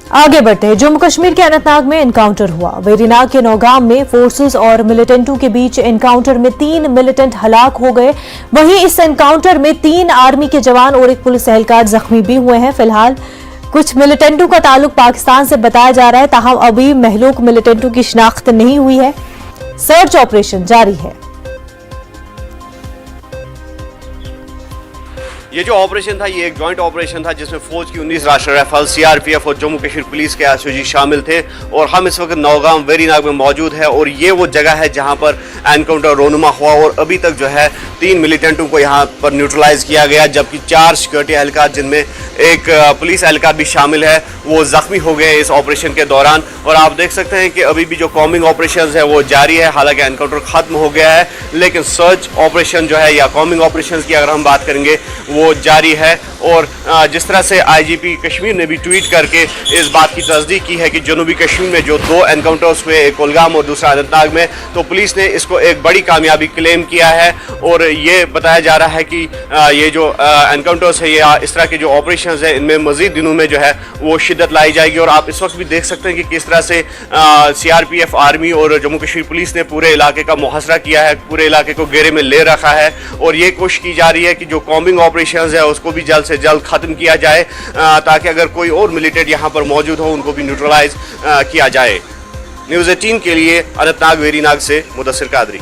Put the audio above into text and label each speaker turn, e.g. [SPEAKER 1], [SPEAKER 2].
[SPEAKER 1] आगे बढ़ते हैं। जम्मू कश्मीर के अनंतनाग में एनकाउंटर हुआ। वेरीनाग के नौगाम में फोर्सेस और मिलिटेंटों के बीच एनकाउंटर में 3 मिलिटेंट हलाक हो गए। वहीं इस एनकाउंटर में 3 आर्मी के जवान और एक पुलिस एहलकार जख्मी भी हुए हैं। फिलहाल कुछ मिलिटेंटों का ताल्लुक पाकिस्तान से बताया जा रहा है, ताहम अभी महलूक मिलिटेंटों की शिनाख्त नहीं हुई है। सर्च ऑपरेशन जारी है।
[SPEAKER 2] ये जो ऑपरेशन था ये एक जॉइंट ऑपरेशन था जिसमें फौज की 19 राष्ट्रीय राइफल, सीआरपीएफ और जम्मू कश्मीर पुलिस के एसओजी शामिल थे। और हम इस वक्त नौगाम वेरीनाग में मौजूद है और ये वो जगह है जहां पर एनकाउंटर रोनुमा हुआ और अभी तक जो है 3 मिलिटेंटों को यहां पर न्यूट्रलाइज किया गया, जबकि 4 सिक्योरिटी एहलकार जिनमें एक पुलिस एहलकार भी शामिल है वो जख्मी हो गए इस ऑपरेशन के दौरान। और आप देख सकते हैं कि अभी भी जो कॉम्बिंग ऑपरेशन है वो जारी है। हालांकि एनकाउंटर खत्म हो गया है लेकिन सर्च ऑपरेशन जो है या कॉम्बिंग ऑपरेशन की अगर हम बात करेंगे वो जारी है। और जिस तरह से आईजीपी कश्मीर ने भी ट्वीट करके इस बात की तस्दीक की है कि जनूबी कश्मीर में जो 2 एनकाउंटर्स हुए, एक कुलगाम और दूसरा अनंतनाग में, तो पुलिस ने इसको एक बड़ी कामयाबी क्लेम किया है। और ये बताया जा रहा है कि ये जो एनकाउंटर्स है या इस तरह के जो ऑपरेशन है इनमें मजीद दिनों में जो है वो शिद्दत लाई जाएगी। और आप इस वक्त भी देख सकते हैं कि किस तरह से सीआरपीएफ, आर्मी और जम्मू कश्मीर पुलिस ने पूरे इलाके का मुहासरा किया है, पूरे इलाके को घेरे में ले रखा है। और ये कोशिश की जा रही है कि जो कॉम्बिंग ऑपरेशन है उसको भी जल्द से जल्द खत्म किया जाए ताकि अगर कोई और मिलिटेंट यहाँ पर मौजूद हो उनको भी न्यूट्रलाइज किया जाए। न्यूज़ 18 के लिए अनंतनाग वेरीनाग से मुदस्सिर कादरी।